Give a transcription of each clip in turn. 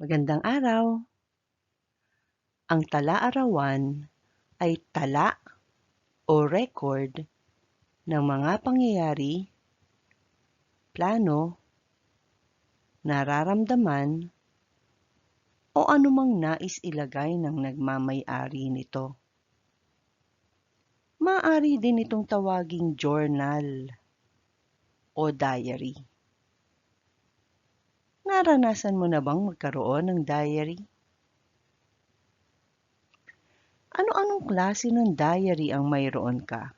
Magandang araw. Ang tala-arawan ay tala o record ng mga pangyayari, plano, nararamdaman, o anumang nais ilagay ng nagmamay-ari nito. Maaari din itong tawaging journal o diary. Naranasan mo na bang magkaroon ng diary? Ano-anong klase ng diary ang mayroon ka?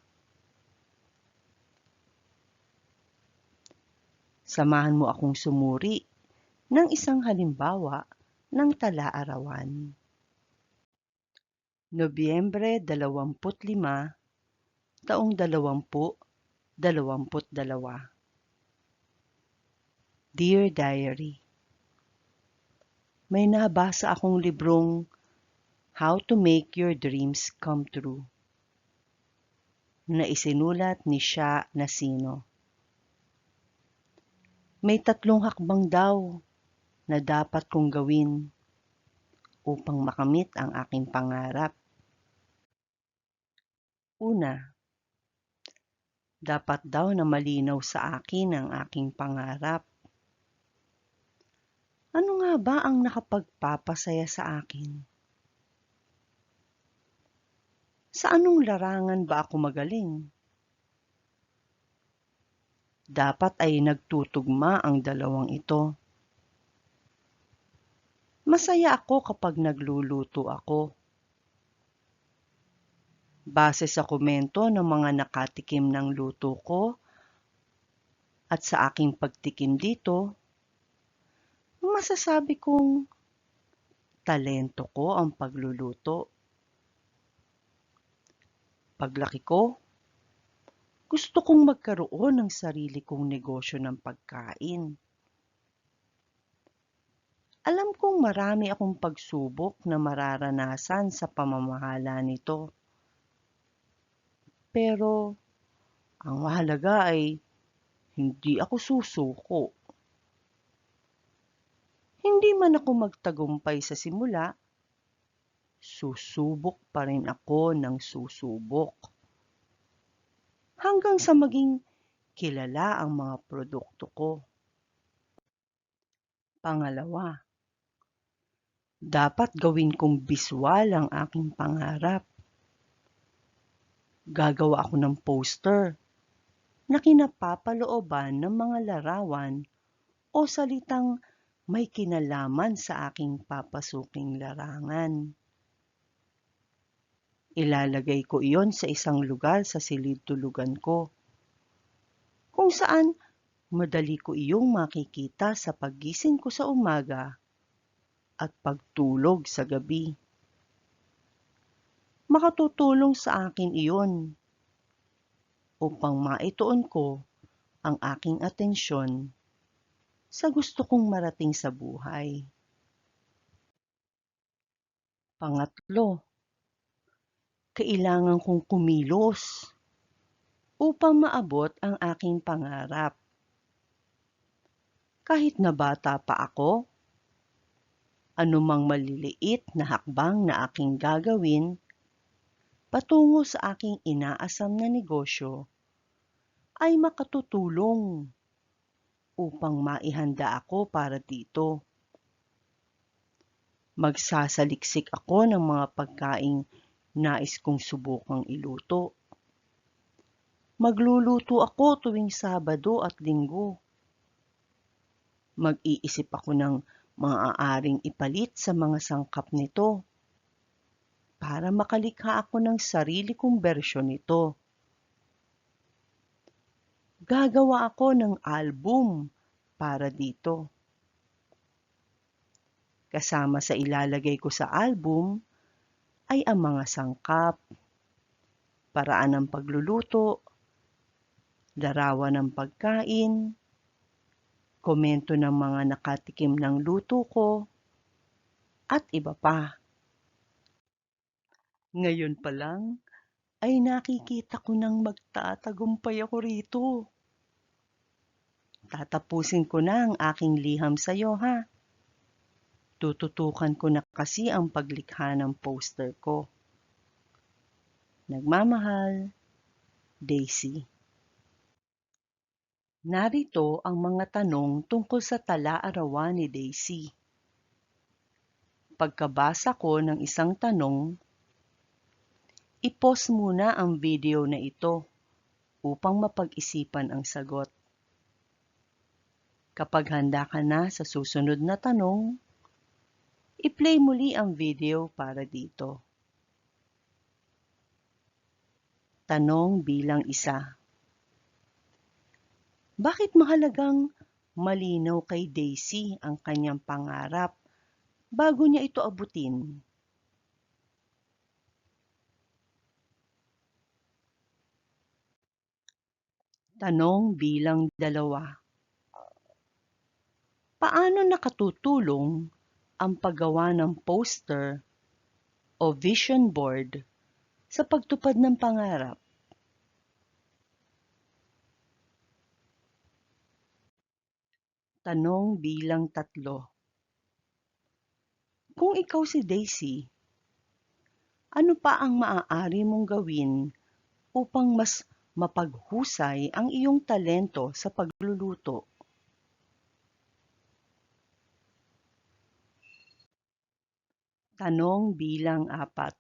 Samahan mo akong sumuri ng isang halimbawa ng tala-arawan. Nobyembre 25, taong 2022. Dear Diary, may nabasa akong librong How to Make Your Dreams Come True na isinulat ni Sha Nasino. May 3 hakbang daw na dapat kong gawin upang makamit ang aking pangarap. Una, dapat daw na malinaw sa akin ang aking pangarap. Ano nga ba ang nakapagpapasaya sa akin? Sa anong larangan ba ako magaling? Dapat ay nagtutugma ang dalawang ito. Masaya ako kapag nagluluto ako. Base sa komento ng mga nakatikim ng luto ko at sa aking pagtikim dito, masasabi kong talento ko ang pagluluto. Paglaki ko, gusto kong magkaroon ng sarili kong negosyo ng pagkain. Alam kong marami akong pagsubok na mararanasan sa pamamahala nito. Pero ang mahalaga ay hindi ako susuko. Hindi man ako magtagumpay sa simula, susubok pa rin ako ng susubok. Hanggang sa maging kilala ang mga produkto ko. Pangalawa, dapat gawin kong biswal ang aking pangarap. Gagawa ako ng poster na kinapapalooban ng mga larawan o salitang may kinalaman sa aking papasuking larangan. Ilalagay ko iyon sa isang lugar sa silid-tulugan ko, kung saan madali ko iyong makikita sa paggising ko sa umaga at pagtulog sa gabi. Makatutulong sa akin iyon upang maituon ko ang aking atensyon sa gusto kong marating sa buhay. Pangatlo, kailangan kong kumilos upang maabot ang aking pangarap. Kahit na bata pa ako, anumang maliliit na hakbang na aking gagawin patungo sa aking inaasam na negosyo ay makatutulong upang maihanda ako para dito. Magsasaliksik ako ng mga pagkaing nais kong subukang iluto. Magluluto ako tuwing Sabado at Linggo. Mag-iisip ako ng maaaring ipalit sa mga sangkap nito para makalikha ako ng sarili kong bersyon nito. Gagawa ako ng album para dito. Kasama sa ilalagay ko sa album ay ang mga sangkap, paraan ng pagluluto, larawan ng pagkain, komento ng mga nakatikim ng luto ko, at iba pa. Ngayon pa lang ay nakikita ko nang magtatagumpay ako rito. Tatapusin ko na ang aking liham sa iyo, ha? Tututukan ko na kasi ang paglikha ng poster ko. Nagmamahal, Daisy. Narito ang mga tanong tungkol sa tala-arawan ni Daisy. Pagkabasa ko ng isang tanong, i-pause muna ang video na ito upang mapag-isipan ang sagot. Kapag handa ka na sa susunod na tanong, i-play muli ang video para dito. Tanong bilang 1. Bakit mahalagang malinaw kay Daisy ang kanyang pangarap bago niya ito abutin? Tanong bilang 2. Paano nakatutulong ang paggawa ng poster o vision board sa pagtupad ng pangarap? Tanong bilang 3. Kung ikaw si Daisy, ano pa ang maaari mong gawin upang mas mapaghusay ang iyong talento sa pagluluto? Tanong bilang 4.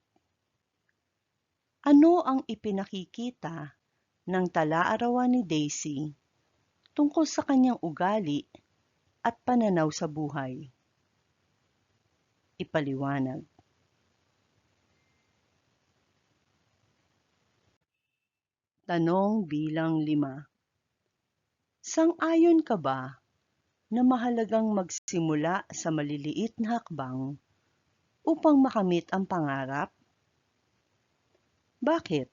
Ano ang ipinakikita ng tala-arawan ni Daisy tungkol sa kanyang ugali at pananaw sa buhay? Ipaliwanag. Tanong bilang 5. Sang-ayon ka ba na mahalagang magsimula sa maliliit na hakbang upang makamit ang pangarap? Bakit?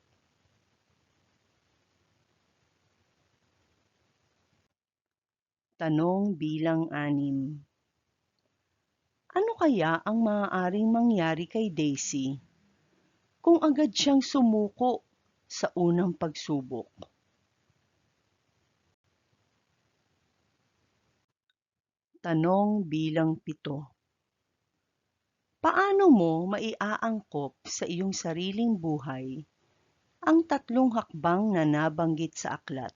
Tanong bilang 6. Ano kaya ang maaaring mangyari kay Daisy kung agad siyang sumuko sa unang pagsubok? Tanong bilang 7. Paano mo maiaangkop sa iyong sariling buhay ang 3 hakbang na nabanggit sa aklat?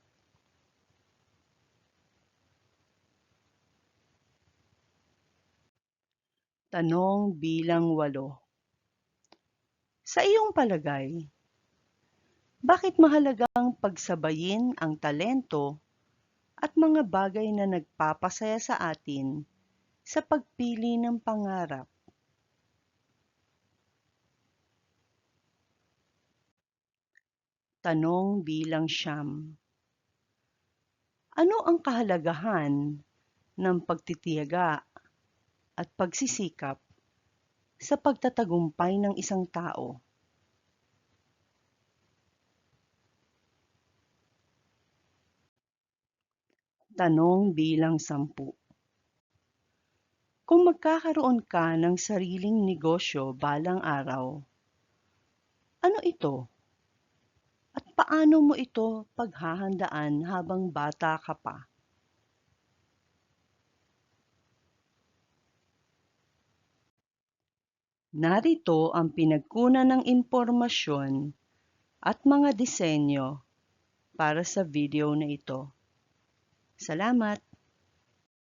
Tanong bilang 8. Sa iyong palagay, bakit mahalagang pagsabayin ang talento at mga bagay na nagpapasaya sa atin sa pagpili ng pangarap? Tanong bilang 9. Ano ang kahalagahan ng pagtitiyaga at pagsisikap sa pagtatagumpay ng isang tao? Tanong bilang 10. Kung magkakaroon ka ng sariling negosyo balang araw, ano ito? At paano mo ito paghahandaan habang bata ka pa? Narito ang pinagkunan ng impormasyon at mga disenyo para sa video na ito. Salamat!